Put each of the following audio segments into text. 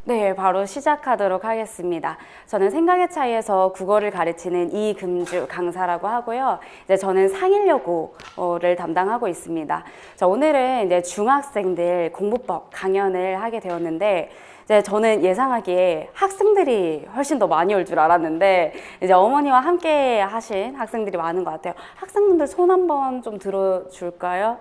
네, 바로 시작하도록 하겠습니다. 저는 생각의 차이에서 국어를 가르치는 이금주 강사라고 하고요. 이제 저는 상일여고를 담당하고 있습니다. 오늘은 이제 중학생들 공부법 강연을 하게 되었는데, 이제 저는 예상하기에 학생들이 훨씬 더 많이 올 줄 알았는데, 이제 어머니와 함께 하신 학생들이 많은 것 같아요. 학생분들 손 한번 좀 들어줄까요?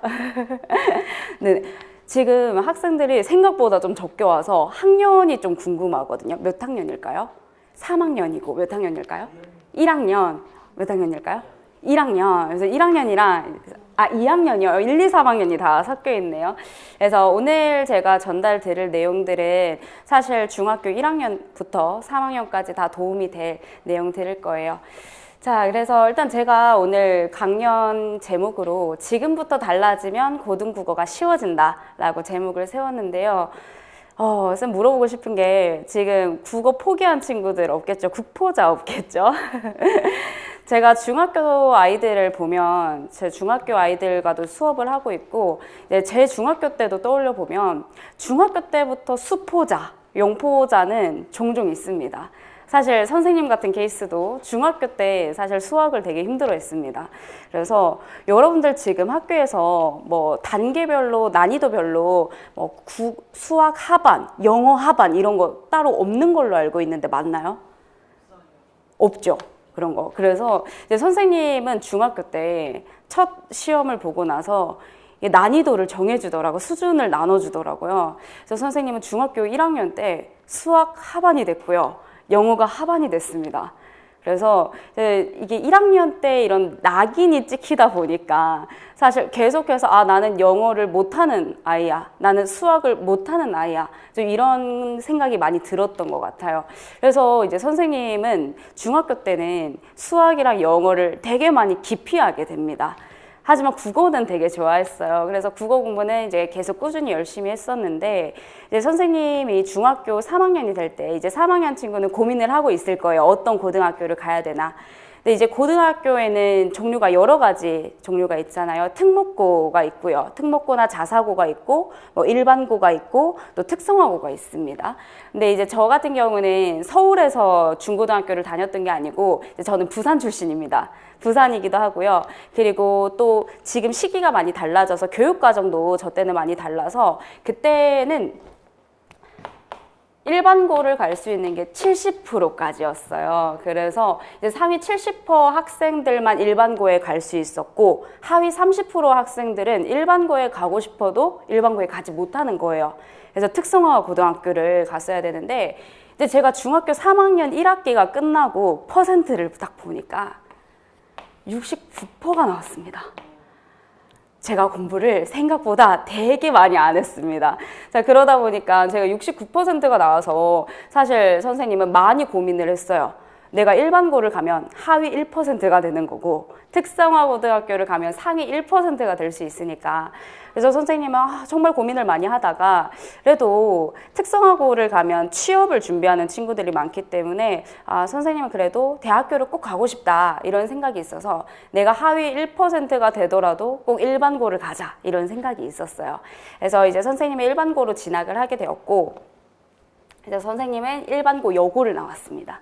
네. 지금 학생들이 생각보다 좀 적게 와서 학년이 좀 궁금하거든요. 몇 학년일까요? 3학년이고 몇 학년일까요? 1학년. 몇 학년일까요? 1학년. 그래서 1학년이랑 2학년이요. 1, 2, 3학년이 다 섞여 있네요. 그래서 오늘 제가 전달 드릴 내용들은 사실 중학교 1학년부터 3학년까지 다 도움이 될 내용 드릴 거예요. 자, 그래서 일단 제가 오늘 강연 제목으로 지금부터 달라지면 고등국어가 쉬워진다 라고 제목을 세웠는데요. 쌤 물어보고 싶은 게 지금 국어 포기한 친구들 없겠죠? 국포자 없겠죠? 제가 중학교 아이들을 보면 제 중학교 아이들과도 수업을 하고 있고 제 중학교 때도 떠올려 보면 중학교 때부터 수포자, 영포자는 종종 있습니다. 사실 선생님 같은 케이스도 중학교 때 사실 수학을 되게 힘들어 했습니다. 그래서 여러분들 지금 학교에서 뭐 단계별로 난이도별로 뭐 수학 하반, 영어 하반 이런 거 따로 없는 걸로 알고 있는데 맞나요? 없죠. 그런 거. 그래서 이제 선생님은 중학교 때 첫 시험을 보고 나서 난이도를 정해주더라고요. 수준을 나눠주더라고요. 그래서 선생님은 중학교 1학년 때 수학 하반이 됐고요. 영어가 하반이 됐습니다. 그래서 이게 1학년 때 이런 낙인이 찍히다 보니까 사실 계속해서 나는 영어를 못하는 아이야. 나는 수학을 못하는 아이야. 좀 이런 생각이 많이 들었던 것 같아요. 그래서 이제 선생님은 중학교 때는 수학이랑 영어를 되게 많이 기피하게 됩니다. 하지만 국어는 되게 좋아했어요. 그래서 국어 공부는 이제 계속 꾸준히 열심히 했었는데, 이제 선생님이 중학교 3학년이 될 때, 이제 3학년 친구는 고민을 하고 있을 거예요. 어떤 고등학교를 가야 되나. 근데 이제 고등학교에는 종류가 여러 가지 종류가 있잖아요. 특목고가 있고요. 특목고나 자사고가 있고, 뭐 일반고가 있고, 또 특성화고가 있습니다. 근데 이제 저 같은 경우는 서울에서 중고등학교를 다녔던 게 아니고, 저는 부산 출신입니다. 부산이기도 하고요. 그리고 또 지금 시기가 많이 달라져서 교육과정도 저 때는 많이 달라서 그때는 일반고를 갈 수 있는 게 70%까지였어요. 그래서 이제 상위 70% 학생들만 일반고에 갈 수 있었고 하위 30% 학생들은 일반고에 가고 싶어도 일반고에 가지 못하는 거예요. 그래서 특성화 고등학교를 갔어야 되는데 이제 제가 중학교 3학년 1학기가 끝나고 퍼센트를 딱 보니까 69%가 나왔습니다. 제가 공부를 생각보다 되게 많이 안 했습니다. 자, 그러다 보니까 제가 69%가 나와서 사실 선생님은 많이 고민을 했어요. 내가 일반고를 가면 하위 1%가 되는 거고 특성화 고등학교를 가면 상위 1%가 될 수 있으니까 그래서 선생님은 정말 고민을 많이 하다가 그래도 특성화고를 가면 취업을 준비하는 친구들이 많기 때문에 선생님은 그래도 대학교를 꼭 가고 싶다 이런 생각이 있어서 내가 하위 1%가 되더라도 꼭 일반고를 가자 이런 생각이 있었어요. 그래서 이제 선생님이 일반고로 진학을 하게 되었고 이제 선생님은 일반고 여고를 나왔습니다.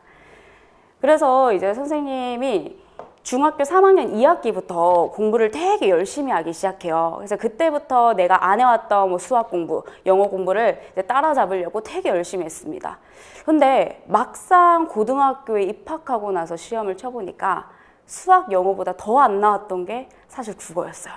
그래서 이제 선생님이 중학교 3학년 2학기부터 공부를 되게 열심히 하기 시작해요. 그래서 그때부터 내가 안 해왔던 뭐 수학 공부, 영어 공부를 이제 따라잡으려고 되게 열심히 했습니다. 근데 막상 고등학교에 입학하고 나서 시험을 쳐보니까 수학, 영어보다 더 안 나왔던 게 사실 국어였어요.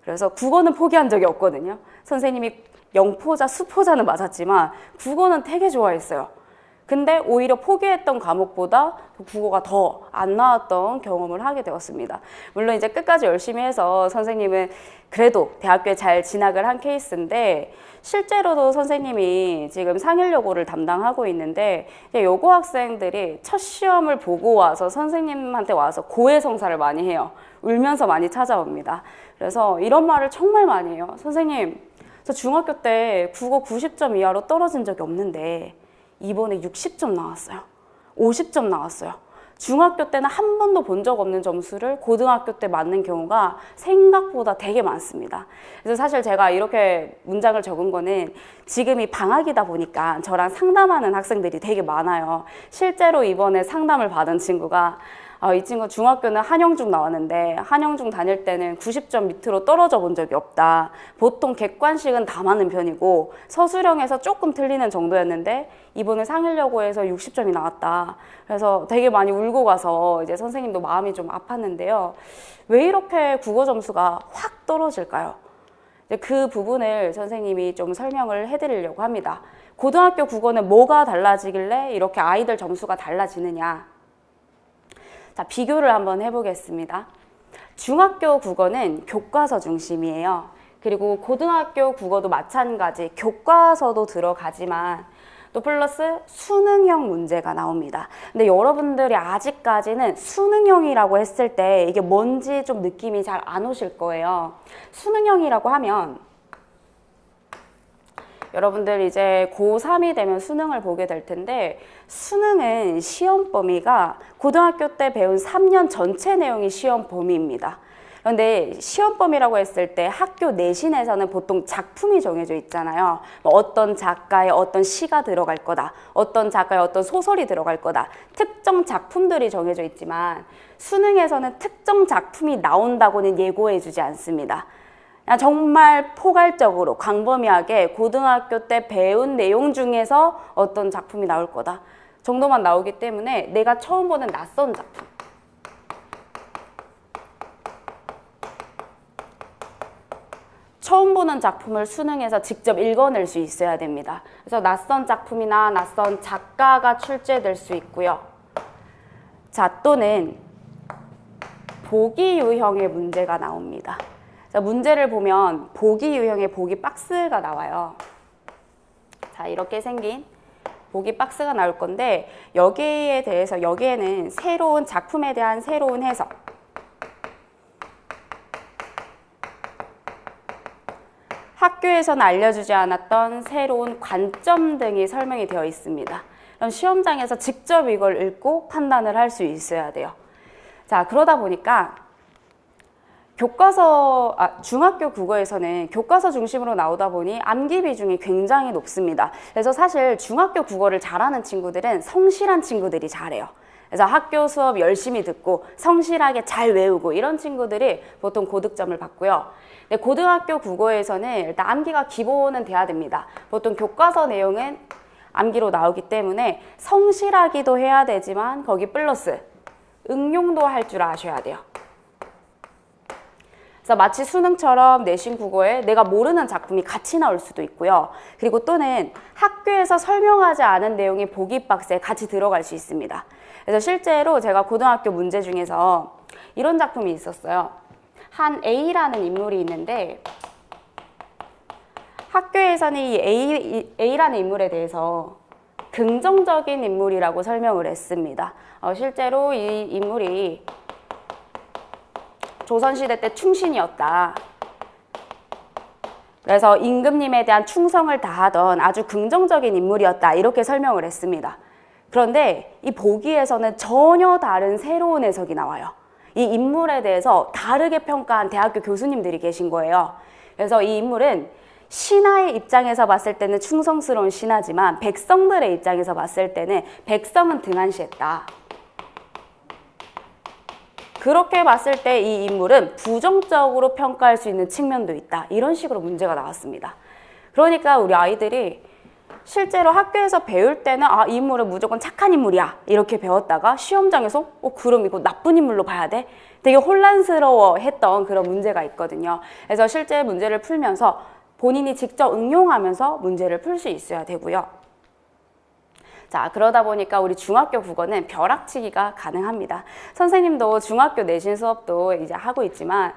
그래서 국어는 포기한 적이 없거든요. 선생님이 영포자, 수포자는 맞았지만 국어는 되게 좋아했어요. 근데 오히려 포기했던 과목보다 국어가 더 안 나왔던 경험을 하게 되었습니다. 물론 이제 끝까지 열심히 해서 선생님은 그래도 대학교에 잘 진학을 한 케이스인데 실제로도 선생님이 지금 상일여고를 담당하고 있는데 여고 학생들이 첫 시험을 보고 와서 선생님한테 와서 고해성사를 많이 해요. 울면서 많이 찾아옵니다. 그래서 이런 말을 정말 많이 해요. 선생님, 저 중학교 때 국어 90점 이하로 떨어진 적이 없는데 이번에 60점 나왔어요. 50점 나왔어요. 중학교 때는 한 번도 본 적 없는 점수를 고등학교 때 맞는 경우가 생각보다 되게 많습니다. 그래서 사실 제가 이렇게 문장을 적은 거는 지금이 방학이다 보니까 저랑 상담하는 학생들이 되게 많아요. 실제로 이번에 상담을 받은 친구가 이 친구 중학교는 한영중 나왔는데 한영중 다닐 때는 90점 밑으로 떨어져 본 적이 없다. 보통 객관식은 다 맞는 편이고 서술형에서 조금 틀리는 정도였는데 이번에 상일여고에서 60점이 나왔다. 그래서 되게 많이 울고 가서 이제 선생님도 마음이 좀 아팠는데요. 왜 이렇게 국어 점수가 확 떨어질까요? 그 부분을 선생님이 좀 설명을 해드리려고 합니다. 고등학교 국어는 뭐가 달라지길래 이렇게 아이들 점수가 달라지느냐? 자, 비교를 한번 해보겠습니다. 중학교 국어는 교과서 중심이에요. 그리고 고등학교 국어도 마찬가지 교과서도 들어가지만 또 플러스 수능형 문제가 나옵니다. 근데 여러분들이 아직까지는 수능형이라고 했을 때 이게 뭔지 좀 느낌이 잘 안 오실 거예요. 수능형이라고 하면 여러분들 이제 고3이 되면 수능을 보게 될 텐데 수능은 시험 범위가 고등학교 때 배운 3년 전체 내용이 시험 범위입니다. 그런데 시험 범위라고 했을 때 학교 내신에서는 보통 작품이 정해져 있잖아요. 어떤 작가의 어떤 시가 들어갈 거다. 어떤 작가의 어떤 소설이 들어갈 거다. 특정 작품들이 정해져 있지만 수능에서는 특정 작품이 나온다고는 예고해 주지 않습니다. 정말 포괄적으로 광범위하게 고등학교 때 배운 내용 중에서 어떤 작품이 나올 거다 정도만 나오기 때문에 내가 처음 보는 낯선 작품, 처음 보는 작품을 수능에서 직접 읽어낼 수 있어야 됩니다. 그래서 낯선 작품이나 낯선 작가가 출제될 수 있고요. 자, 또는 보기 유형의 문제가 나옵니다. 자, 문제를 보면 보기 유형의 보기 박스가 나와요. 자, 이렇게 생긴 보기 박스가 나올 건데 여기에 대해서 여기에는 새로운 작품에 대한 새로운 해석, 학교에서는 알려주지 않았던 새로운 관점 등이 설명이 되어 있습니다. 그럼 시험장에서 직접 이걸 읽고 판단을 할 수 있어야 돼요. 자, 그러다 보니까 중학교 국어에서는 교과서 중심으로 나오다 보니 암기 비중이 굉장히 높습니다. 그래서 사실 중학교 국어를 잘하는 친구들은 성실한 친구들이 잘해요. 그래서 학교 수업 열심히 듣고 성실하게 잘 외우고 이런 친구들이 보통 고득점을 받고요. 근데 고등학교 국어에서는 일단 암기가 기본은 돼야 됩니다. 보통 교과서 내용은 암기로 나오기 때문에 성실하기도 해야 되지만 거기 플러스 응용도 할 줄 아셔야 돼요. 그래서 마치 수능처럼 내신 국어에 내가 모르는 작품이 같이 나올 수도 있고요. 그리고 또는 학교에서 설명하지 않은 내용이 보기 박스에 같이 들어갈 수 있습니다. 그래서 실제로 제가 고등학교 문제 중에서 이런 작품이 있었어요. 한 A라는 인물이 있는데 학교에서는 이 A라는 인물에 대해서 긍정적인 인물이라고 설명을 했습니다. 실제로 이 인물이 조선시대 때 충신이었다. 그래서 임금님에 대한 충성을 다하던 아주 긍정적인 인물이었다. 이렇게 설명을 했습니다. 그런데 이 보기에서는 전혀 다른 새로운 해석이 나와요. 이 인물에 대해서 다르게 평가한 대학교 교수님들이 계신 거예요. 그래서 이 인물은 신하의 입장에서 봤을 때는 충성스러운 신하지만 백성들의 입장에서 봤을 때는 백성은 등한시했다. 그렇게 봤을 때 이 인물은 부정적으로 평가할 수 있는 측면도 있다. 이런 식으로 문제가 나왔습니다. 그러니까 우리 아이들이 실제로 학교에서 배울 때는 이 인물은 무조건 착한 인물이야 이렇게 배웠다가 시험장에서 그럼 이거 나쁜 인물로 봐야 돼? 되게 혼란스러워 했던 그런 문제가 있거든요. 그래서 실제 문제를 풀면서 본인이 직접 응용하면서 문제를 풀 수 있어야 되고요. 자, 그러다 보니까 우리 중학교 국어는 벼락치기가 가능합니다. 선생님도 중학교 내신 수업도 이제 하고 있지만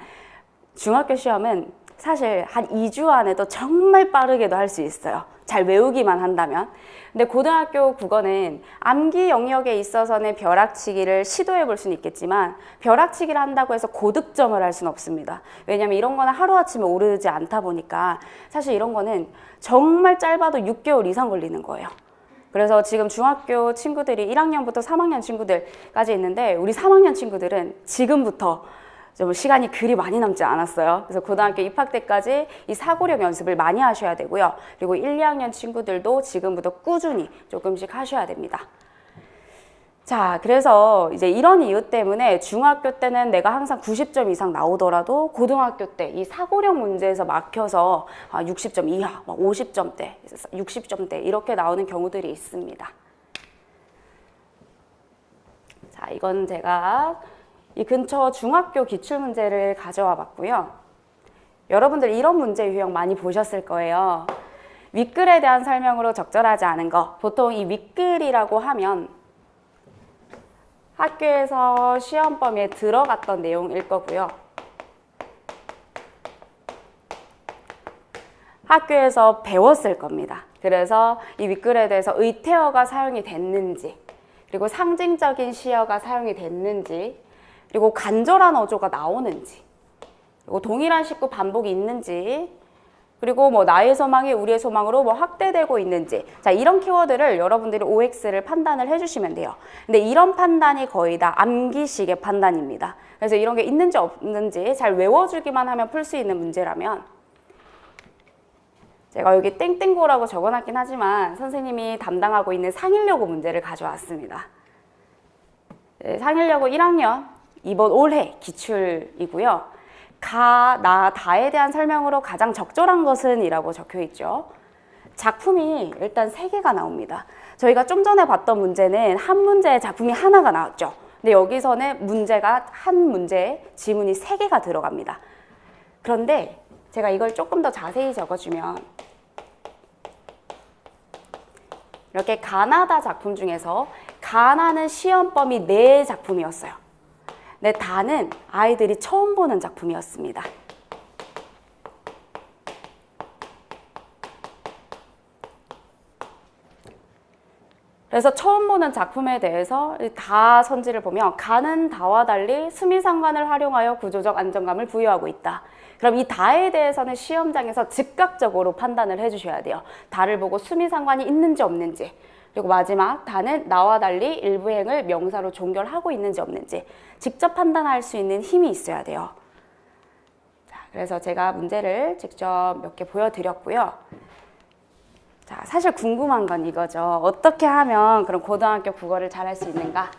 중학교 시험은 사실 한 2주 안에도 정말 빠르게도 할 수 있어요. 잘 외우기만 한다면. 근데 고등학교 국어는 암기 영역에 있어서는 벼락치기를 시도해 볼 수는 있겠지만 벼락치기를 한다고 해서 고득점을 할 수는 없습니다. 왜냐하면 이런 거는 하루아침에 오르지 않다 보니까 사실 이런 거는 정말 짧아도 6개월 이상 걸리는 거예요. 그래서 지금 중학교 친구들이 1학년부터 3학년 친구들까지 있는데 우리 3학년 친구들은 지금부터 좀 시간이 그리 많이 남지 않았어요. 그래서 고등학교 입학 때까지 이 사고력 연습을 많이 하셔야 되고요. 그리고 1, 2학년 친구들도 지금부터 꾸준히 조금씩 하셔야 됩니다. 자, 그래서 이제 이런 이유 때문에 중학교 때는 내가 항상 90점 이상 나오더라도 고등학교 때 이 사고력 문제에서 막혀서 60점 이하, 50점대, 60점대 이렇게 나오는 경우들이 있습니다. 자, 이건 제가 이 근처 중학교 기출문제를 가져와 봤고요. 여러분들 이런 문제 유형 많이 보셨을 거예요. 윗글에 대한 설명으로 적절하지 않은 거. 보통 이 윗글이라고 하면 학교에서 시험 범위에 들어갔던 내용일 거고요. 학교에서 배웠을 겁니다. 그래서 이 윗글에 대해서 의태어가 사용이 됐는지, 그리고 상징적인 시어가 사용이 됐는지, 그리고 간절한 어조가 나오는지, 그리고 동일한 식구 반복이 있는지, 그리고 뭐 나의 소망이 우리의 소망으로 뭐 확대되고 있는지, 자, 이런 키워드를 여러분들이 OX를 판단을 해주시면 돼요. 근데 이런 판단이 거의 다 암기식의 판단입니다. 그래서 이런 게 있는지 없는지 잘 외워주기만 하면 풀 수 있는 문제라면, 제가 여기 땡땡고라고 적어놨긴 하지만 선생님이 담당하고 있는 상일여고 문제를 가져왔습니다. 네, 상일여고 1학년 이번 올해 기출이고요. 가, 나, 다에 대한 설명으로 가장 적절한 것은 이라고 적혀 있죠. 작품이 일단 3개가 나옵니다. 저희가 좀 전에 봤던 문제는 한 문제에 작품이 하나가 나왔죠. 근데 여기서는 문제가 한 문제에 지문이 3개가 들어갑니다. 그런데 제가 이걸 조금 더 자세히 적어주면 이렇게 가나다 작품 중에서 가나는 시험 범위 4 작품이었어요. 근데 다는 아이들이 처음 보는 작품이었습니다. 그래서 처음 보는 작품에 대해서 다 선지를 보면 가는 다와 달리 수미상관을 활용하여 구조적 안정감을 부여하고 있다. 그럼 이 다에 대해서는 시험장에서 즉각적으로 판단을 해주셔야 돼요. 다를 보고 수미상관이 있는지 없는지, 그리고 마지막 다는 나와 달리 일부 행을 명사로 종결하고 있는지 없는지 직접 판단할 수 있는 힘이 있어야 돼요. 자, 그래서 제가 문제를 직접 몇 개 보여드렸고요. 자, 사실 궁금한 건 이거죠. 어떻게 하면 그럼 고등학교 국어를 잘할 수 있는가?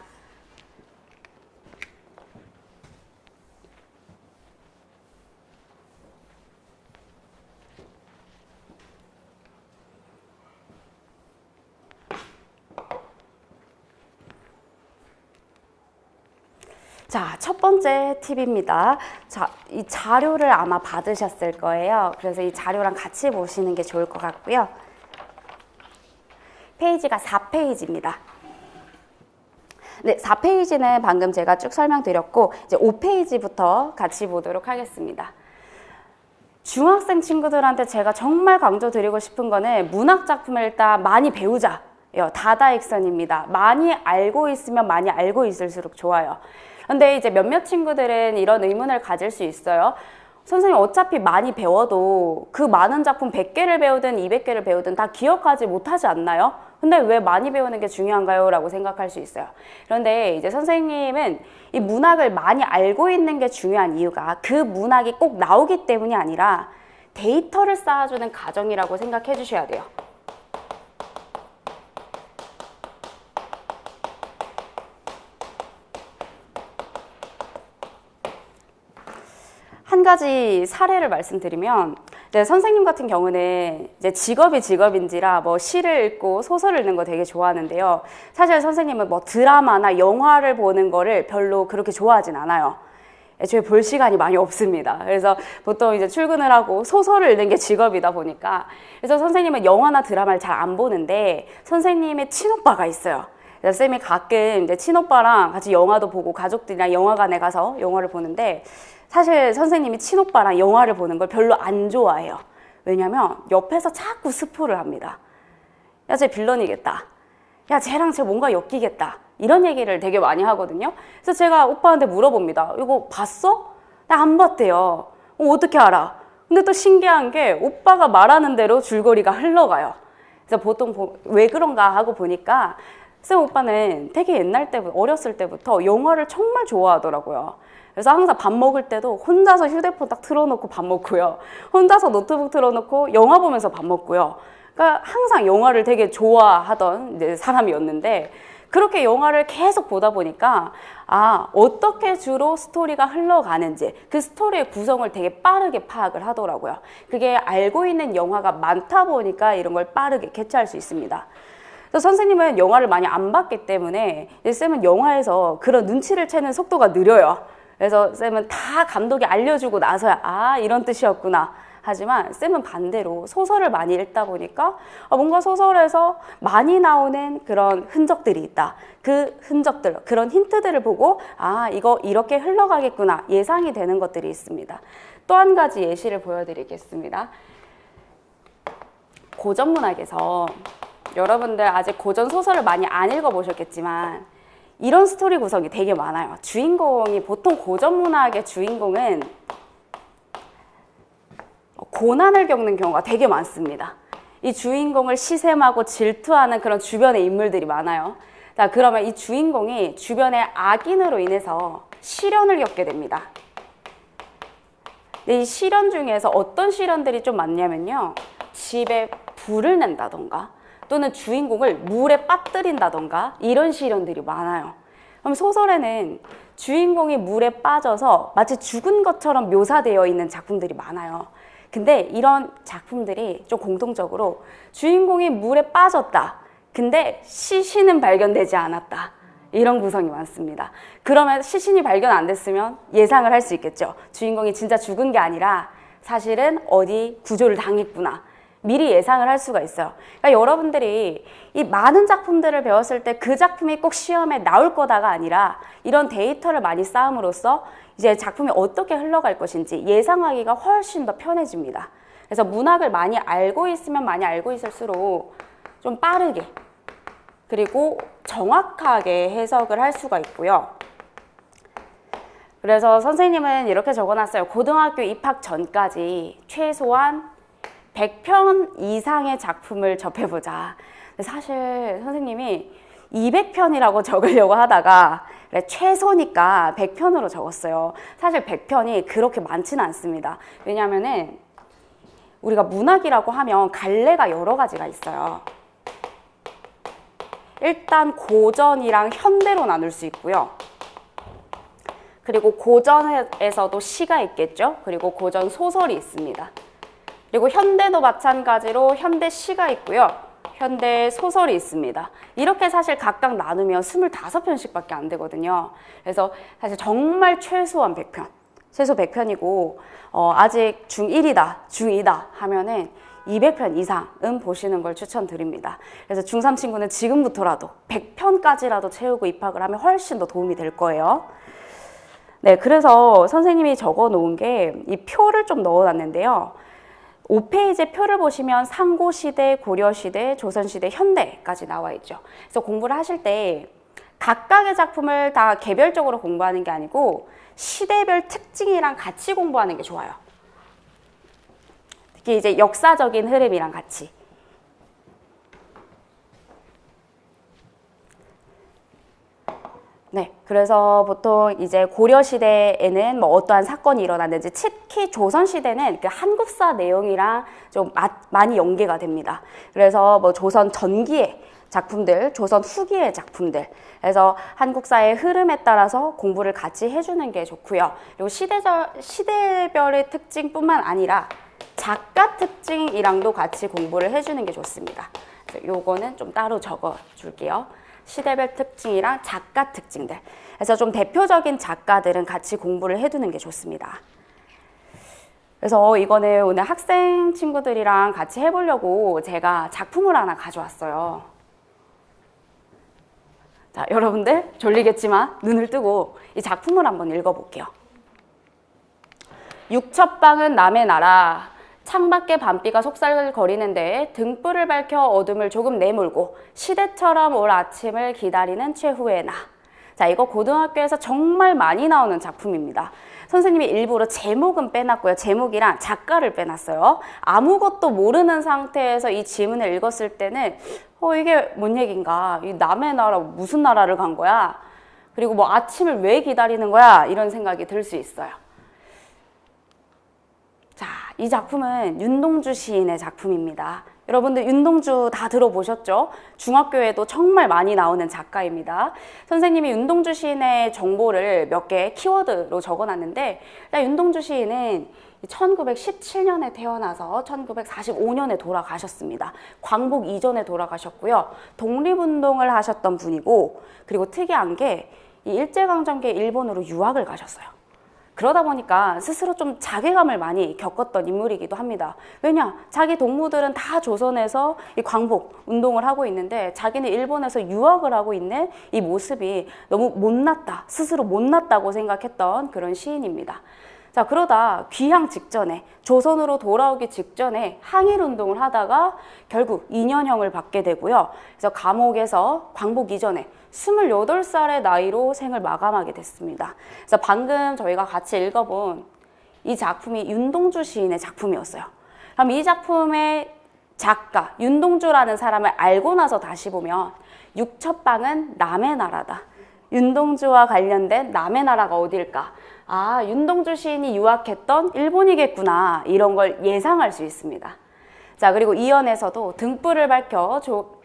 자, 첫 번째 팁입니다. 자, 이 자료를 아마 받으셨을 거예요. 그래서 이 자료랑 같이 보시는 게 좋을 것 같고요. 페이지가 4페이지입니다. 네, 4페이지는 방금 제가 쭉 설명드렸고 이제 5페이지부터 같이 보도록 하겠습니다. 중학생 친구들한테 제가 정말 강조드리고 싶은 거는 문학 작품을 일단 많이 배우자. 다다익선입니다. 많이 알고 있으면 많이 알고 있을수록 좋아요. 근데 이제 몇몇 친구들은 이런 의문을 가질 수 있어요. 선생님 어차피 많이 배워도 그 많은 작품 100개를 배우든 200개를 배우든 다 기억하지 못하지 않나요? 근데 왜 많이 배우는 게 중요한가요? 라고 생각할 수 있어요. 그런데 이제 선생님은 이 문학을 많이 알고 있는 게 중요한 이유가 그 문학이 꼭 나오기 때문이 아니라 데이터를 쌓아주는 과정이라고 생각해 주셔야 돼요. 한 가지 사례를 말씀드리면 이제 선생님 같은 경우는 이제 직업이 직업인지라 뭐 시를 읽고 소설을 읽는 거 되게 좋아하는데요. 사실 선생님은 뭐 드라마나 영화를 보는 거를 별로 그렇게 좋아하진 않아요. 애초에 볼 시간이 많이 없습니다. 그래서 보통 이제 출근을 하고 소설을 읽는 게 직업이다 보니까 그래서 선생님은 영화나 드라마를 잘 안 보는데 선생님의 친오빠가 있어요. 그래서 쌤이 가끔 이제 친오빠랑 같이 영화도 보고 가족들이랑 영화관에 가서 영화를 보는데 사실 선생님이 친오빠랑 영화를 보는 걸 별로 안 좋아해요. 왜냐면 옆에서 자꾸 스포를 합니다. 야, 쟤 빌런이겠다. 야, 쟤랑 쟤 뭔가 엮이겠다. 이런 얘기를 되게 많이 하거든요. 그래서 제가 오빠한테 물어봅니다. 이거 봤어? 나 안 봤대요. 어떻게 알아? 근데 또 신기한 게 오빠가 말하는 대로 줄거리가 흘러가요. 그래서 보통 왜 그런가 하고 보니까 쌤 오빠는 되게 옛날 때부터, 어렸을 때부터 영화를 정말 좋아하더라고요. 그래서 항상 밥 먹을 때도 혼자서 휴대폰 딱 틀어놓고 밥 먹고요. 혼자서 노트북 틀어놓고 영화 보면서 밥 먹고요. 그러니까 항상 영화를 되게 좋아하던 이제 사람이었는데, 그렇게 영화를 계속 보다 보니까 어떻게 주로 스토리가 흘러가는지, 그 스토리의 구성을 되게 빠르게 파악을 하더라고요. 그게 알고 있는 영화가 많다 보니까 이런 걸 빠르게 캐치할 수 있습니다. 그래서 선생님은 영화를 많이 안 봤기 때문에 쌤은 영화에서 그런 눈치를 채는 속도가 느려요. 그래서 쌤은 다 감독이 알려주고 나서야 이런 뜻이었구나. 하지만 쌤은 반대로 소설을 많이 읽다 보니까 뭔가 소설에서 많이 나오는 그런 흔적들이 있다. 그 흔적들, 그런 힌트들을 보고 이거 이렇게 흘러가겠구나 예상이 되는 것들이 있습니다. 또 한 가지 예시를 보여드리겠습니다. 고전문학에서 여러분들 아직 고전 소설을 많이 안 읽어보셨겠지만 이런 스토리 구성이 되게 많아요. 주인공이, 보통 고전문학의 주인공은 고난을 겪는 경우가 되게 많습니다. 이 주인공을 시샘하고 질투하는 그런 주변의 인물들이 많아요. 자, 그러면 이 주인공이 주변의 악인으로 인해서 시련을 겪게 됩니다. 근데 이 시련 중에서 어떤 시련들이 좀 많냐면요, 집에 불을 낸다던가 또는 주인공을 물에 빠뜨린다던가 이런 시련들이 많아요. 그럼 소설에는 주인공이 물에 빠져서 마치 죽은 것처럼 묘사되어 있는 작품들이 많아요. 근데 이런 작품들이 좀 공통적으로 주인공이 물에 빠졌다. 근데 시신은 발견되지 않았다. 이런 구성이 많습니다. 그러면 시신이 발견 안 됐으면 예상을 할 수 있겠죠. 주인공이 진짜 죽은 게 아니라 사실은 어디 구조를 당했구나. 미리 예상을 할 수가 있어요. 그러니까 여러분들이 이 많은 작품들을 배웠을 때 그 작품이 꼭 시험에 나올 거다가 아니라 이런 데이터를 많이 쌓음으로써 이제 작품이 어떻게 흘러갈 것인지 예상하기가 훨씬 더 편해집니다. 그래서 문학을 많이 알고 있으면 많이 알고 있을수록 좀 빠르게 그리고 정확하게 해석을 할 수가 있고요. 그래서 선생님은 이렇게 적어놨어요. 고등학교 입학 전까지 최소한 100편 이상의 작품을 접해보자. 근데 사실 선생님이 200편이라고 적으려고 하다가 그래, 최소니까 100편으로 적었어요. 사실 100편이 그렇게 많지는 않습니다. 왜냐하면은 우리가 문학이라고 하면 갈래가 여러 가지가 있어요. 일단 고전이랑 현대로 나눌 수 있고요. 그리고 고전에서도 시가 있겠죠. 그리고 고전 소설이 있습니다. 그리고 현대도 마찬가지로 현대 시가 있고요. 현대 소설이 있습니다. 이렇게 사실 각각 나누면 25편씩밖에 안 되거든요. 그래서 사실 정말 최소한 100편, 최소 100편이고 아직 중1이다, 중2다 하면은 200편 이상은 보시는 걸 추천드립니다. 그래서 중3 친구는 지금부터라도 100편까지라도 채우고 입학을 하면 훨씬 더 도움이 될 거예요. 네, 그래서 선생님이 적어 놓은 게 이 표를 좀 넣어 놨는데요. 5페이지 표를 보시면 상고시대, 고려시대, 조선시대, 현대까지 나와 있죠. 그래서 공부를 하실 때 각각의 작품을 다 개별적으로 공부하는 게 아니고 시대별 특징이랑 같이 공부하는 게 좋아요. 특히 이제 역사적인 흐름이랑 같이. 네, 그래서 보통 이제 고려시대에는 뭐 어떠한 사건이 일어났는지, 특히 조선시대는 그 한국사 내용이랑 좀 많이 연계가 됩니다. 그래서 뭐 조선 전기의 작품들, 조선 후기의 작품들, 그래서 한국사의 흐름에 따라서 공부를 같이 해주는 게 좋고요. 그리고 시대별의 특징뿐만 아니라 작가 특징이랑도 같이 공부를 해주는 게 좋습니다. 요거는 좀 따로 적어 줄게요. 시대별 특징이랑 작가 특징들. 그래서 좀 대표적인 작가들은 같이 공부를 해두는 게 좋습니다. 그래서 이거는 오늘 학생 친구들이랑 같이 해보려고 제가 작품을 하나 가져왔어요. 자, 여러분들 졸리겠지만 눈을 뜨고 이 작품을 한번 읽어볼게요. 육첩방은 남의 나라. 창밖에 밤비가 속살거리는데 등불을 밝혀 어둠을 조금 내몰고 시대처럼 올 아침을 기다리는 최후의 나. 자, 이거 고등학교에서 정말 많이 나오는 작품입니다. 선생님이 일부러 제목은 빼놨고요. 제목이랑 작가를 빼놨어요. 아무것도 모르는 상태에서 이 지문을 읽었을 때는 이게 뭔 얘긴가? 이 남의 나라 무슨 나라를 간 거야? 그리고 뭐 아침을 왜 기다리는 거야? 이런 생각이 들 수 있어요. 자, 이 작품은 윤동주 시인의 작품입니다. 여러분들 윤동주 다 들어보셨죠? 중학교에도 정말 많이 나오는 작가입니다. 선생님이 윤동주 시인의 정보를 몇 개 키워드로 적어놨는데, 윤동주 시인은 1917년에 태어나서 1945년에 돌아가셨습니다. 광복 이전에 돌아가셨고요. 독립운동을 하셨던 분이고, 그리고 특이한 게 이 일제강점기에 일본으로 유학을 가셨어요. 그러다 보니까 스스로 좀 자괴감을 많이 겪었던 인물이기도 합니다. 왜냐? 자기 동무들은 다 조선에서 이 광복 운동을 하고 있는데 자기는 일본에서 유학을 하고 있는 이 모습이 너무 못났다, 스스로 못났다고 생각했던 그런 시인입니다. 자, 그러다 귀향 직전에, 조선으로 돌아오기 직전에 항일 운동을 하다가 결국 2년형을 받게 되고요. 그래서 감옥에서 광복 이전에 28살의 나이로 생을 마감하게 됐습니다. 그래서 방금 저희가 같이 읽어본 이 작품이 윤동주 시인의 작품이었어요. 그럼 이 작품의 작가 윤동주라는 사람을 알고 나서 다시 보면 육첩방은 남의 나라다. 윤동주와 관련된 남의 나라가 어딜까? 아, 윤동주 시인이 유학했던 일본이겠구나. 이런 걸 예상할 수 있습니다. 자, 그리고 이연에서도 등불을 밝혀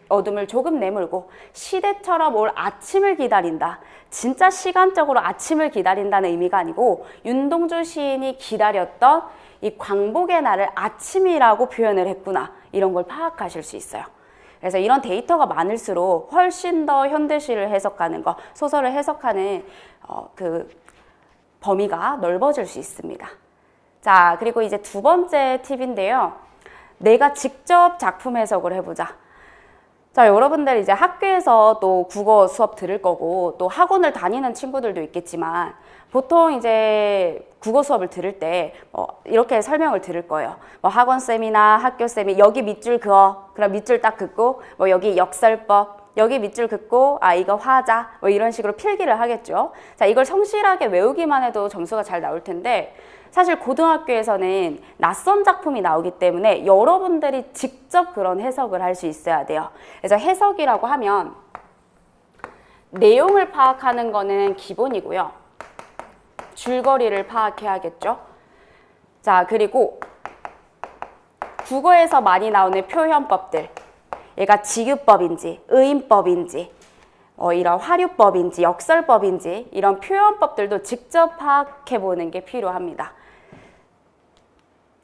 어둠을 조금 내몰고 시대처럼 올 아침을 기다린다. 진짜 시간적으로 아침을 기다린다는 의미가 아니고 윤동주 시인이 기다렸던 이 광복의 날을 아침이라고 표현을 했구나. 이런 걸 파악하실 수 있어요. 그래서 이런 데이터가 많을수록 훨씬 더 현대시를 해석하는 거, 소설을 해석하는 그 범위가 넓어질 수 있습니다. 자, 그리고 이제 두 번째 팁인데요. 내가 직접 작품 해석을 해보자. 자, 여러분들 이제 학교에서 또 국어 수업 들을 거고 또 학원을 다니는 친구들도 있겠지만 보통 이제 국어 수업을 들을 때 이렇게 설명을 들을 거예요. 학원쌤이나 학교쌤이 여기 밑줄 그어. 그럼 밑줄 딱 긋고 여기 역설법. 여기 밑줄 긋고 이거 화자. 이런 식으로 필기를 하겠죠. 자, 이걸 성실하게 외우기만 해도 점수가 잘 나올 텐데 사실 고등학교에서는 낯선 작품이 나오기 때문에 여러분들이 직접 그런 해석을 할 수 있어야 돼요. 그래서 해석이라고 하면 내용을 파악하는 거는 기본이고요. 줄거리를 파악해야겠죠. 자, 그리고 국어에서 많이 나오는 표현법들, 얘가 직유법인지 의인법인지 이런 화류법인지 역설법인지 이런 표현법들도 직접 파악해보는 게 필요합니다.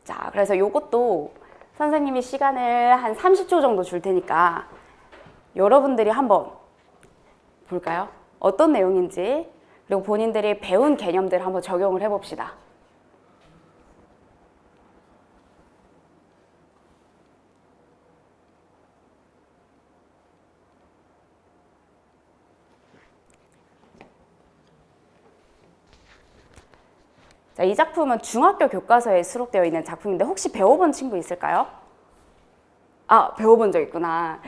자, 그래서 요것도 선생님이 시간을 한 30초 정도 줄 테니까 여러분들이 한번 볼까요? 어떤 내용인지, 그리고 본인들이 배운 개념들 한번 적용을 해봅시다. 자, 이 작품은 중학교 교과서에 수록되어 있는 작품인데 혹시 배워본 친구 있을까요? 아, 배워본 적 있구나.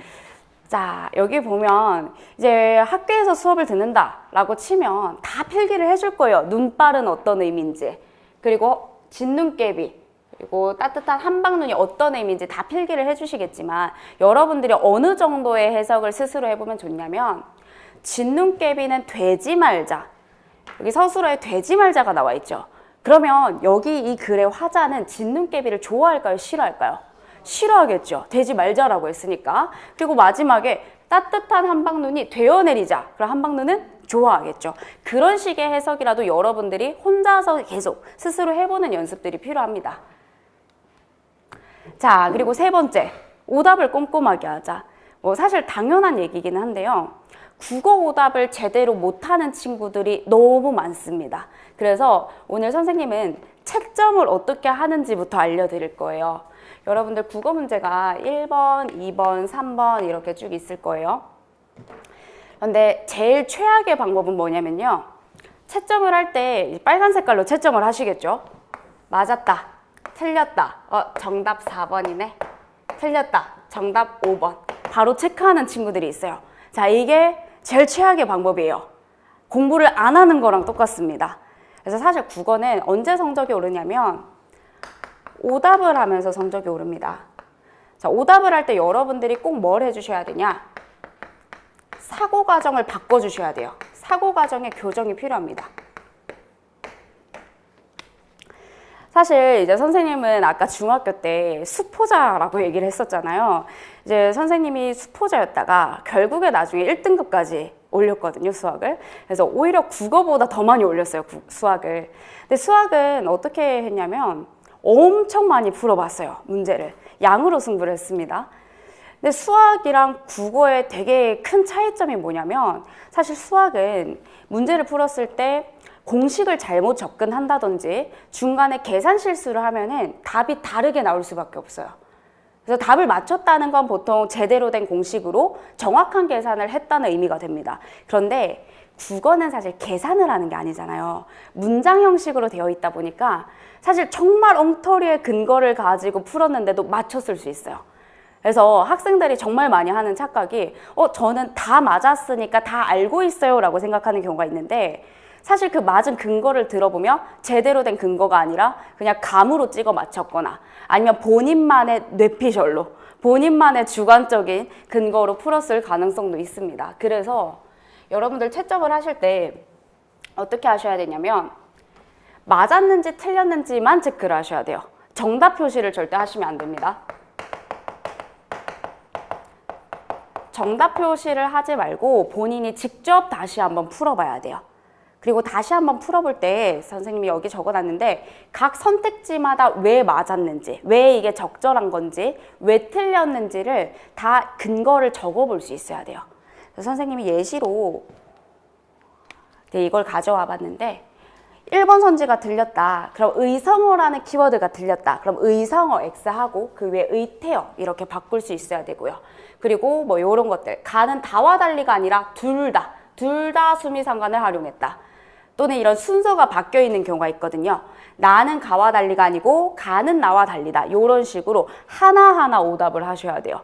자, 여기 보면 이제 학교에서 수업을 듣는다라고 치면 다 필기를 해줄 거예요. 눈발은 어떤 의미인지, 그리고 진눈깨비, 그리고 따뜻한 한방눈이 어떤 의미인지 다 필기를 해주시겠지만 여러분들이 어느 정도의 해석을 스스로 해보면 좋냐면 진눈깨비는 되지 말자. 여기 서술어에 되지 말자가 나와 있죠. 그러면 여기 이 글의 화자는 진눈깨비를 좋아할까요? 싫어할까요? 싫어하겠죠. 되지 말자라고 했으니까. 그리고 마지막에 따뜻한 한방눈이 되어내리자. 그럼 한방눈은 좋아하겠죠. 그런 식의 해석이라도 여러분들이 혼자서 계속 스스로 해보는 연습들이 필요합니다. 자, 그리고 세 번째, 오답을 꼼꼼하게 하자. 사실 당연한 얘기긴 한데요. 국어 오답을 제대로 못하는 친구들이 너무 많습니다. 그래서 오늘 선생님은 채점을 어떻게 하는지부터 알려드릴 거예요. 여러분들 국어 문제가 1번, 2번, 3번 이렇게 쭉 있을 거예요. 그런데 제일 최악의 방법은 뭐냐면요. 채점을 할 때 빨간 색깔로 채점을 하시겠죠? 맞았다, 틀렸다, 정답 4번이네, 틀렸다, 정답 5번 바로 체크하는 친구들이 있어요. 자, 이게 제일 최악의 방법이에요. 공부를 안 하는 거랑 똑같습니다. 그래서 사실 국어는 언제 성적이 오르냐면 오답을 하면서 성적이 오릅니다. 자, 오답을 할 때 여러분들이 꼭 뭘 해주셔야 되냐? 사고 과정을 바꿔주셔야 돼요. 사고 과정의 교정이 필요합니다. 사실 이제 선생님은 아까 중학교 때 수포자라고 얘기를 했었잖아요. 이제 선생님이 수포자였다가 결국에 나중에 1등급까지 올렸거든요, 수학을. 그래서 오히려 국어보다 더 많이 올렸어요, 수학을. 근데 수학은 어떻게 했냐면 엄청 많이 풀어봤어요, 문제를. 양으로 승부를 했습니다. 근데 수학이랑 국어의 되게 큰 차이점이 뭐냐면 사실 수학은 문제를 풀었을 때 공식을 잘못 접근한다든지 중간에 계산 실수를 하면은 답이 다르게 나올 수밖에 없어요. 그래서 답을 맞췄다는 건 보통 제대로 된 공식으로 정확한 계산을 했다는 의미가 됩니다. 그런데 국어는 사실 계산을 하는 게 아니잖아요. 문장 형식으로 되어 있다 보니까 사실 정말 엉터리의 근거를 가지고 풀었는데도 맞췄을 수 있어요. 그래서 학생들이 정말 많이 하는 착각이 저는 다 맞았으니까 다 알고 있어요 라고 생각하는 경우가 있는데 사실 그 맞은 근거를 들어보면 제대로 된 근거가 아니라 그냥 감으로 찍어 맞췄거나 아니면 본인만의 뇌피셜로 본인만의 주관적인 근거로 풀었을 가능성도 있습니다. 그래서 여러분들 채점을 하실 때 어떻게 하셔야 되냐면 맞았는지 틀렸는지만 체크를 하셔야 돼요. 정답 표시를 절대 하시면 안 됩니다. 정답 표시를 하지 말고 본인이 직접 다시 한번 풀어봐야 돼요. 그리고 다시 한번 풀어볼 때 선생님이 여기 적어놨는데 각 선택지마다 왜 맞았는지, 왜 이게 적절한 건지, 왜 틀렸는지를 다 근거를 적어볼 수 있어야 돼요. 그래서 선생님이 예시로 이걸 가져와 봤는데 1번 선지가 들렸다. 그럼 의성어라는 키워드가 들렸다. 그럼 의성어 X하고 그 외 의태어 이렇게 바꿀 수 있어야 되고요. 그리고 뭐 이런 것들 가는 다와 달리가 아니라 둘 다 수미상관을 활용했다. 또는 이런 순서가 바뀌어 있는 경우가 있거든요. 나는 가와 달리가 아니고 가는 나와 달리다. 이런 식으로 하나하나 오답을 하셔야 돼요.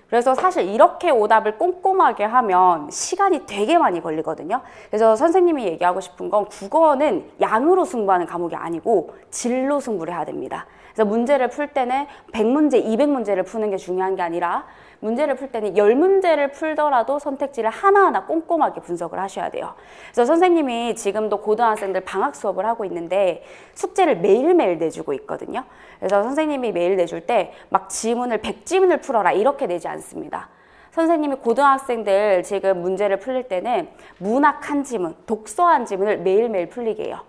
그래서 사실 이렇게 오답을 꼼꼼하게 하면 시간이 되게 많이 걸리거든요. 그래서 선생님이 얘기하고 싶은 건 국어는 양으로 승부하는 과목이 아니고 질로 승부를 해야 됩니다. 그래서 문제를 풀 때는 100문제, 200문제를 푸는 게 중요한 게 아니라 문제를 풀 때는 10문제를 풀더라도 선택지를 하나하나 꼼꼼하게 분석을 하셔야 돼요. 그래서 선생님이 지금도 고등학생들 방학 수업을 하고 있는데 숙제를 매일매일 내주고 있거든요. 그래서 선생님이 매일 내줄 때 막 지문을 100지문을 풀어라 이렇게 내지 않습니다. 선생님이 고등학생들 지금 문제를 풀릴 때는 문학 한 지문, 독서 한 지문을 매일매일 풀리게 해요.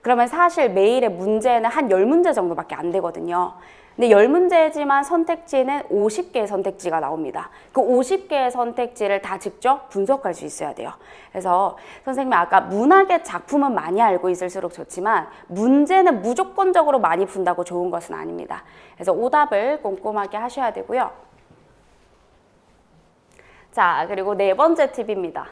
그러면 사실 매일의 문제는 한 10문제 정도밖에 안 되거든요. 근데 10문제지만 선택지는 50개의 선택지가 나옵니다. 그 50개의 선택지를 다 직접 분석할 수 있어야 돼요. 그래서 선생님이 아까 문학의 작품은 많이 알고 있을수록 좋지만 문제는 무조건적으로 많이 푼다고 좋은 것은 아닙니다. 그래서 오답을 꼼꼼하게 하셔야 되고요. 자, 그리고 네 번째 팁입니다.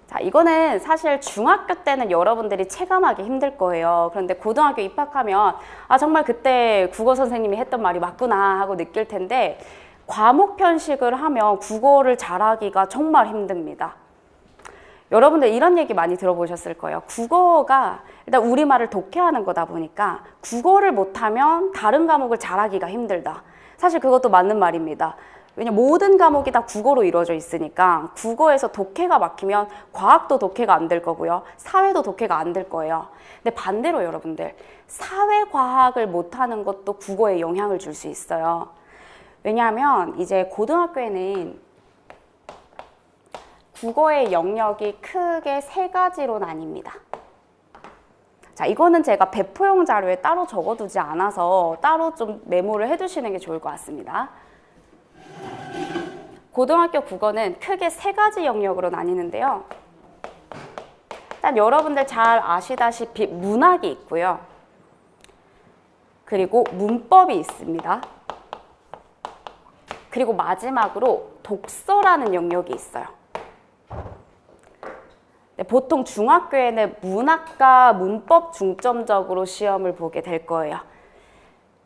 자, 이거는 사실 중학교 때는 여러분들이 체감하기 힘들 거예요. 그런데 고등학교 입학하면 정말 그때 국어 선생님이 했던 말이 맞구나 하고 느낄 텐데 과목 편식을 하면 국어를 잘하기가 정말 힘듭니다. 여러분들 이런 얘기 많이 들어보셨을 거예요. 국어가 일단 우리말을 독해하는 거다 보니까 국어를 못하면 다른 과목을 잘하기가 힘들다. 사실 그것도 맞는 말입니다. 왜냐면 모든 과목이 다 국어로 이루어져 있으니까 국어에서 독해가 막히면 과학도 독해가 안 될 거고요. 사회도 독해가 안 될 거예요. 근데 반대로 여러분들 사회과학을 못하는 것도 국어에 영향을 줄 수 있어요. 왜냐하면 이제 고등학교에는 국어의 영역이 크게 3가지로 나뉩니다. 자, 이거는 제가 배포용 자료에 따로 적어두지 않아서 따로 좀 메모를 해두시는 게 좋을 것 같습니다. 고등학교 국어는 크게 3가지 영역으로 나뉘는데요. 일단 여러분들 잘 아시다시피 문학이 있고요. 그리고 문법이 있습니다. 그리고 마지막으로 독서라는 영역이 있어요. 보통 중학교에는 문학과 문법 중점적으로 시험을 보게 될 거예요.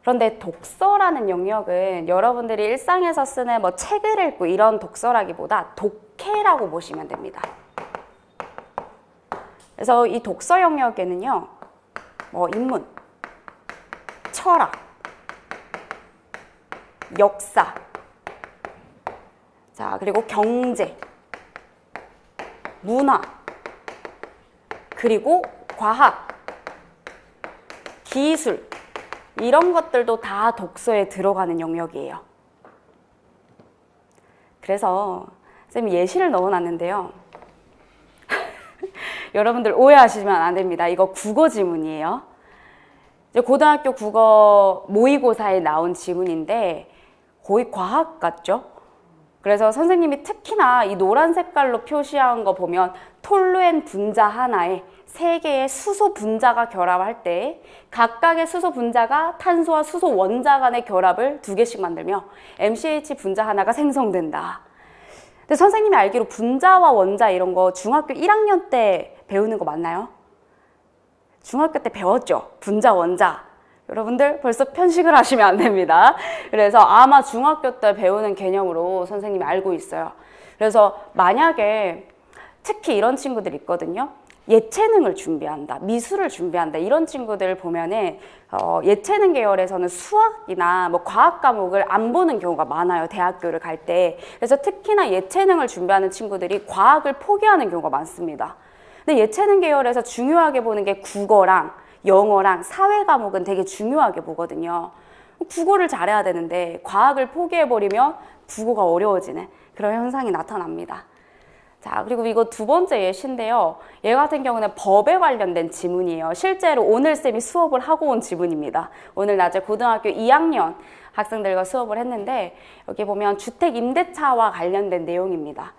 그런데 독서라는 영역은 여러분들이 일상에서 쓰는 뭐 책을 읽고 이런 독서라기보다 독해라고 보시면 됩니다. 그래서 이 독서 영역에는요, 뭐 인문, 철학, 역사, 자, 그리고 경제, 문화, 그리고 과학, 기술, 이런 것들도 다 독서에 들어가는 영역이에요. 그래서 쌤이 예시를 넣어놨는데요. 여러분들 오해하시면 안 됩니다. 이거 국어 지문이에요. 이제 고등학교 국어 모의고사에 나온 지문인데 거의 과학 같죠? 그래서 선생님이 특히나 이 노란 색깔로 표시한 거 보면 톨루엔 분자 하나에 3개의 수소 분자가 결합할 때 각각의 수소 분자가 탄소와 수소 원자 간의 결합을 2개씩 만들며 MCH 분자 하나가 생성된다. 근데 선생님이 알기로 분자와 원자 이런 거 중학교 1학년 때 배우는 거 맞나요? 중학교 때 배웠죠? 분자, 원자. 여러분들 벌써 편식을 하시면 안 됩니다. 그래서 아마 중학교 때 배우는 개념으로 선생님이 알고 있어요. 그래서 만약에 특히 이런 친구들 있거든요. 예체능을 준비한다, 미술을 준비한다, 이런 친구들 보면은 예체능 계열에서는 수학이나 뭐 과학 과목을 안 보는 경우가 많아요, 대학교를 갈 때. 그래서 특히나 예체능을 준비하는 친구들이 과학을 포기하는 경우가 많습니다. 근데 예체능 계열에서 중요하게 보는 게 국어랑 영어랑 사회 과목은 되게 중요하게 보거든요. 국어를 잘해야 되는데 과학을 포기해버리면 국어가 어려워지는 그런 현상이 나타납니다. 자, 그리고 이거 2번째 예시인데요. 얘 같은 경우는 법에 관련된 지문이에요. 실제로 오늘 쌤이 수업을 하고 온 지문입니다. 오늘 낮에 고등학교 2학년 학생들과 수업을 했는데 여기 보면 주택 임대차와 관련된 내용입니다.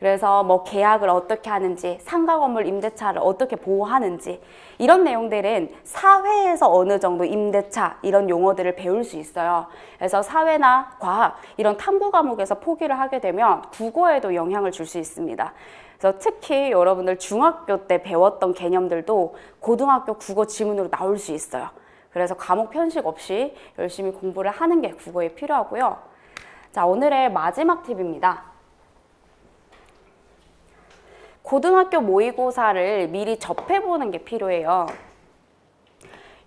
그래서 뭐 계약을 어떻게 하는지, 상가 건물 임대차를 어떻게 보호하는지, 이런 내용들은 사회에서 어느 정도 임대차 이런 용어들을 배울 수 있어요. 그래서 사회나 과학 이런 탐구 과목에서 포기를 하게 되면 국어에도 영향을 줄 수 있습니다. 그래서 특히 여러분들 중학교 때 배웠던 개념들도 고등학교 국어 지문으로 나올 수 있어요. 그래서 과목 편식 없이 열심히 공부를 하는 게 국어에 필요하고요. 자, 오늘의 마지막 팁입니다. 고등학교 모의고사를 미리 접해보는 게 필요해요.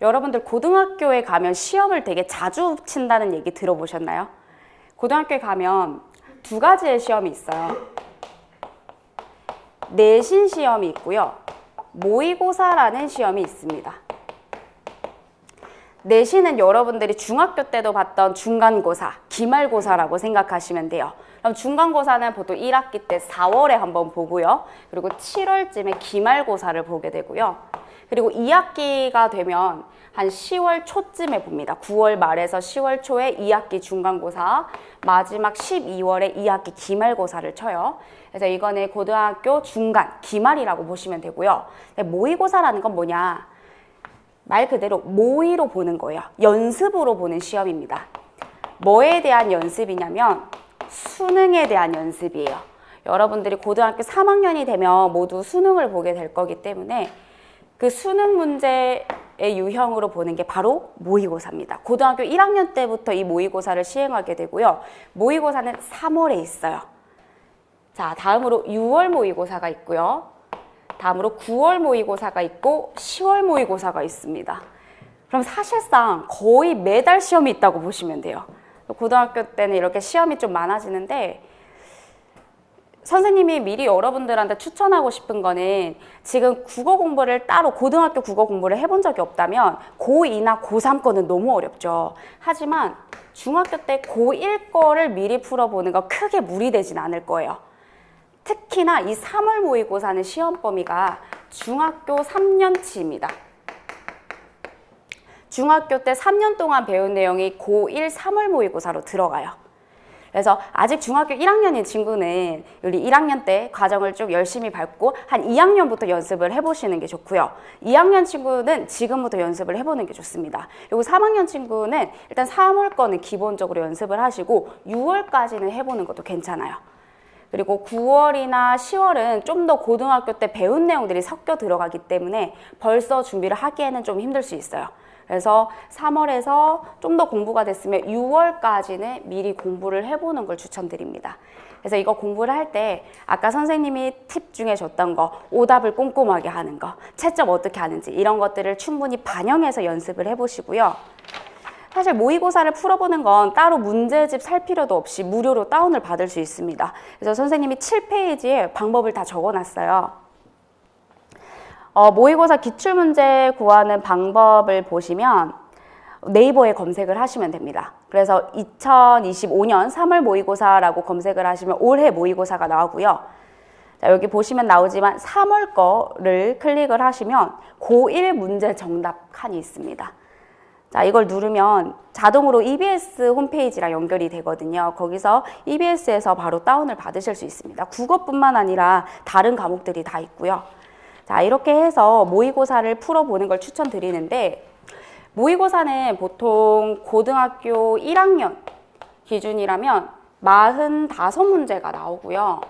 여러분들 고등학교에 가면 시험을 되게 자주 친다는 얘기 들어보셨나요? 고등학교에 가면 2가지의 시험이 있어요. 내신 시험이 있고요. 모의고사라는 시험이 있습니다. 내신은 여러분들이 중학교 때도 봤던 중간고사, 기말고사라고 생각하시면 돼요. 그럼 중간고사는 보통 1학기 때 4월에 한번 보고요. 그리고 7월쯤에 기말고사를 보게 되고요. 그리고 2학기가 되면 한 10월 초쯤에 봅니다. 9월 말에서 10월 초에 2학기 중간고사, 마지막 12월에 2학기 기말고사를 쳐요. 그래서 이거는 고등학교 중간, 기말이라고 보시면 되고요. 모의고사라는 건 뭐냐? 말 그대로 모의로 보는 거예요. 연습으로 보는 시험입니다. 뭐에 대한 연습이냐면 수능에 대한 연습이에요. 여러분들이 고등학교 3학년이 되면 모두 수능을 보게 될 거기 때문에 그 수능 문제의 유형으로 보는 게 바로 모의고사입니다. 고등학교 1학년 때부터 이 모의고사를 시행하게 되고요. 모의고사는 3월에 있어요. 자, 다음으로 6월 모의고사가 있고요. 다음으로 9월 모의고사가 있고 10월 모의고사가 있습니다. 그럼 사실상 거의 매달 시험이 있다고 보시면 돼요. 고등학교 때는 이렇게 시험이 좀 많아지는데 선생님이 미리 여러분들한테 추천하고 싶은 거는 지금 국어 공부를 따로 고등학교 국어 공부를 해본 적이 없다면 고2나 고3 거는 너무 어렵죠. 하지만 중학교 때 고1 거를 미리 풀어보는 거 크게 무리되진 않을 거예요. 특히나 이 3월 모의고사는 시험 범위가 중학교 3년치입니다. 중학교 때 3년 동안 배운 내용이 고1 3월 모의고사로 들어가요. 그래서 아직 중학교 1학년인 친구는 우리 1학년 때 과정을 쭉 열심히 밟고 한 2학년부터 연습을 해보시는 게 좋고요. 2학년 친구는 지금부터 연습을 해보는 게 좋습니다. 그리고 3학년 친구는 일단 3월 거는 기본적으로 연습을 하시고 6월까지는 해보는 것도 괜찮아요. 그리고 9월이나 10월은 좀 더 고등학교 때 배운 내용들이 섞여 들어가기 때문에 벌써 준비를 하기에는 좀 힘들 수 있어요. 그래서 3월에서 좀 더 공부가 됐으면 6월까지는 미리 공부를 해보는 걸 추천드립니다. 그래서 이거 공부를 할 때 아까 선생님이 팁 중에 줬던 거, 오답을 꼼꼼하게 하는 거, 채점 어떻게 하는지 이런 것들을 충분히 반영해서 연습을 해보시고요. 사실 모의고사를 풀어보는 건 따로 문제집 살 필요도 없이 무료로 다운을 받을 수 있습니다. 그래서 선생님이 7페이지에 방법을 다 적어놨어요. 모의고사 기출문제 구하는 방법을 보시면 네이버에 검색을 하시면 됩니다. 그래서 2025년 3월 모의고사라고 검색을 하시면 올해 모의고사가 나오고요. 자, 여기 보시면 나오지만 3월 거를 클릭을 하시면 고1 문제 정답 칸이 있습니다. 자, 이걸 누르면 자동으로 EBS 홈페이지랑 연결이 되거든요. 거기서 EBS에서 바로 다운을 받으실 수 있습니다. 국어뿐만 아니라 다른 과목들이 다 있고요. 자, 이렇게 해서 모의고사를 풀어보는 걸 추천드리는데, 모의고사는 보통 고등학교 1학년 기준이라면 45문제가 나오고요.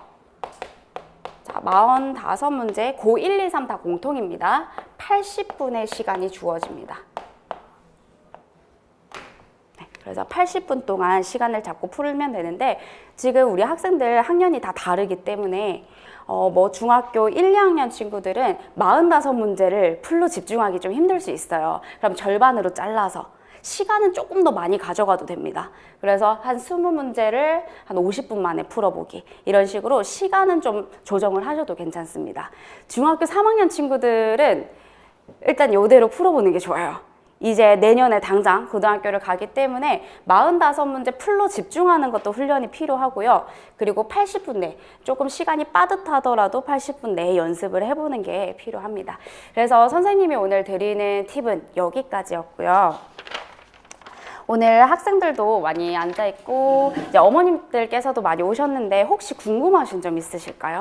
자, 45문제, 고1, 2, 3 다 공통입니다. 80분의 시간이 주어집니다. 네, 그래서 80분 동안 시간을 잡고 풀면 되는데, 지금 우리 학생들 학년이 다 다르기 때문에 중학교 1, 2학년 친구들은 45문제를 풀로 집중하기 좀 힘들 수 있어요. 그럼 절반으로 잘라서 시간은 조금 더 많이 가져가도 됩니다. 그래서 한 20문제를 한 50분 만에 풀어보기, 이런 식으로 시간은 좀 조정을 하셔도 괜찮습니다. 중학교 3학년 친구들은 일단 이대로 풀어보는 게 좋아요. 이제 내년에 당장 고등학교를 가기 때문에 45문제 풀로 집중하는 것도 훈련이 필요하고요. 그리고 80분 내, 조금 시간이 빠듯하더라도 80분 내에 연습을 해보는 게 필요합니다. 그래서 선생님이 오늘 드리는 팁은 여기까지였고요. 오늘 학생들도 많이 앉아있고 이제 어머님들께서도 많이 오셨는데 혹시 궁금하신 점 있으실까요?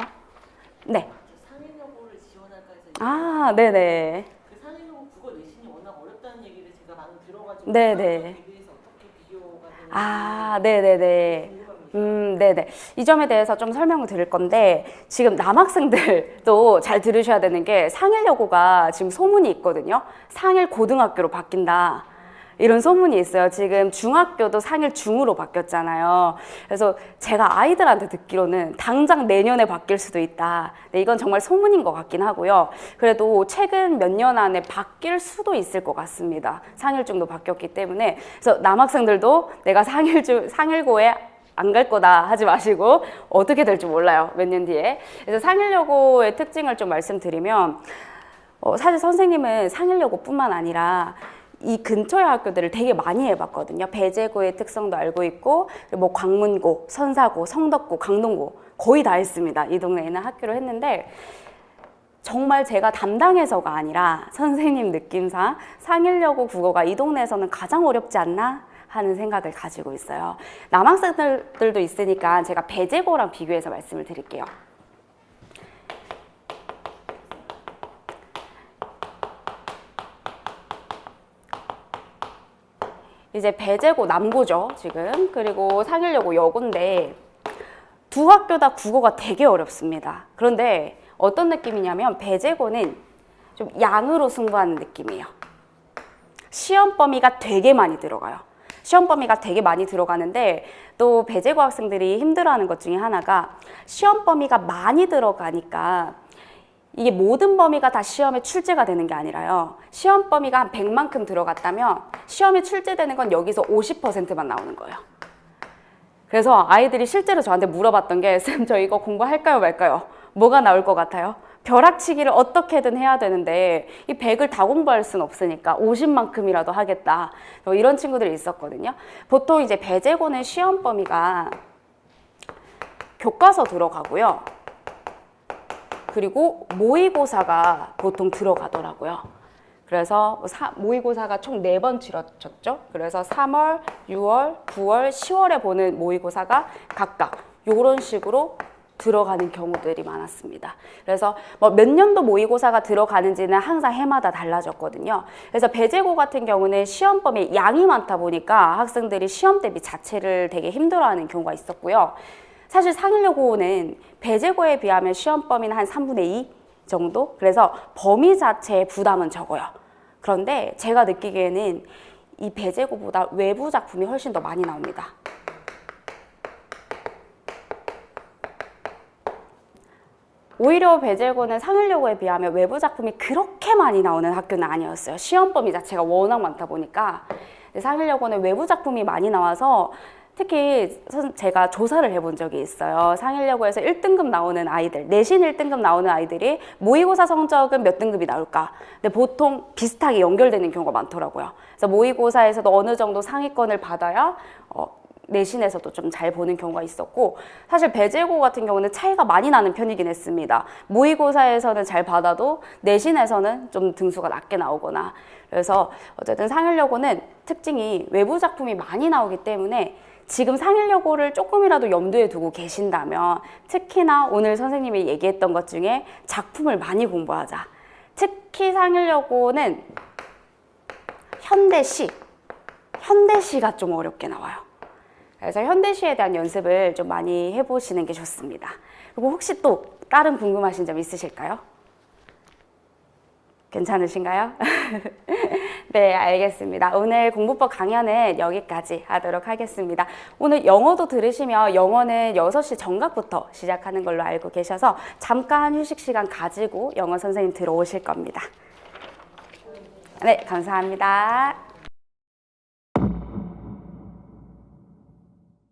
네. 상해여고를 지원할까 해서. 아, 네네. 네네. 아, 네네네. 네네. 이 점에 대해서 좀 설명을 드릴 건데, 지금 남학생들도 잘 들으셔야 되는 게 상일여고가 지금 소문이 있거든요. 상일 고등학교로 바뀐다, 이런 소문이 있어요. 지금 중학교도 상일 중으로 바뀌었잖아요. 그래서 제가 아이들한테 듣기로는 당장 내년에 바뀔 수도 있다. 네, 이건 정말 소문인 것 같긴 하고요. 그래도 최근 몇 년 안에 바뀔 수도 있을 것 같습니다. 상일중도 바뀌었기 때문에. 그래서 남학생들도 내가 상일고에 안 갈 거다 하지 마시고, 어떻게 될지 몰라요, 몇 년 뒤에. 그래서 상일여고의 특징을 좀 말씀드리면, 사실 선생님은 상일여고뿐만 아니라 이 근처의 학교들을 되게 많이 해봤거든요. 배제고의 특성도 알고 있고, 뭐 광문고, 선사고, 성덕고, 강동고 거의 다 했습니다. 이 동네에 있는 학교를 했는데, 정말 제가 담당해서가 아니라 선생님 느낌상 상일여고 국어가 이 동네에서는 가장 어렵지 않나 하는 생각을 가지고 있어요. 남학생들도 있으니까 제가 배제고랑 비교해서 말씀을 드릴게요. 이제 배제고 남고죠, 지금. 그리고 상일여고 여고인데 두 학교 다 국어가 되게 어렵습니다. 그런데 어떤 느낌이냐면 배제고는 좀 양으로 승부하는 느낌이에요. 시험 범위가 되게 많이 들어가요. 시험 범위가 되게 많이 들어가는데, 또 배제고 학생들이 힘들어하는 것 중에 하나가 시험 범위가 많이 들어가니까 이게 모든 범위가 다 시험에 출제가 되는 게 아니라요. 시험 범위가 한 100만큼 들어갔다면 시험에 출제되는 건 여기서 50%만 나오는 거예요. 그래서 아이들이 실제로 저한테 물어봤던 게, 쌤, 저 이거 공부할까요 말까요? 뭐가 나올 것 같아요? 벼락치기를 어떻게든 해야 되는데 이 100을 다 공부할 수는 없으니까 50만큼이라도 하겠다, 이런 친구들이 있었거든요. 보통 이제 배제고는 시험 범위가 교과서 들어가고요. 그리고 모의고사가 보통 들어가더라고요. 그래서 모의고사가 총 4번 치러졌죠. 그래서 3월, 6월, 9월, 10월에 보는 모의고사가 각각 이런 식으로 들어가는 경우들이 많았습니다. 그래서 뭐 몇 년도 모의고사가 들어가는지는 항상 해마다 달라졌거든요. 그래서 배제고 같은 경우는 시험 범위 양이 많다 보니까 학생들이 시험 대비 자체를 되게 힘들어하는 경우가 있었고요. 사실 상일여고는 배제고에 비하면 시험 범위는 한 3분의 2 정도? 그래서 범위 자체의 부담은 적어요. 그런데 제가 느끼기에는 이 배제고보다 외부 작품이 훨씬 더 많이 나옵니다. 오히려 배재고는 상일여고에 비하면 외부 작품이 그렇게 많이 나오는 학교는 아니었어요. 시험 범위 자체가 워낙 많다 보니까. 상일여고는 외부 작품이 많이 나와서 특히 제가 조사를 해본 적이 있어요. 상일여고에서 1등급 나오는 아이들, 내신 1등급 나오는 아이들이 모의고사 성적은 몇 등급이 나올까? 근데 보통 비슷하게 연결되는 경우가 많더라고요. 그래서 모의고사에서도 어느 정도 상위권을 받아야 내신에서도 좀 잘 보는 경우가 있었고, 사실 배재고 같은 경우는 차이가 많이 나는 편이긴 했습니다. 모의고사에서는 잘 받아도 내신에서는 좀 등수가 낮게 나오거나. 그래서 어쨌든 상일여고는 특징이 외부 작품이 많이 나오기 때문에 지금 상일여고를 조금이라도 염두에 두고 계신다면 특히나 오늘 선생님이 얘기했던 것 중에 작품을 많이 공부하자. 특히 상일여고는 현대시가 좀 어렵게 나와요. 그래서 현대시에 대한 연습을 좀 많이 해보시는 게 좋습니다. 그리고 혹시 또 다른 궁금하신 점 있으실까요? 괜찮으신가요? 네, 알겠습니다. 오늘 공부법 강연은 여기까지 하도록 하겠습니다. 오늘 영어도 들으시면 영어는 6시 정각부터 시작하는 걸로 알고 계셔서 잠깐 휴식 시간 가지고 영어 선생님 들어오실 겁니다. 네, 감사합니다.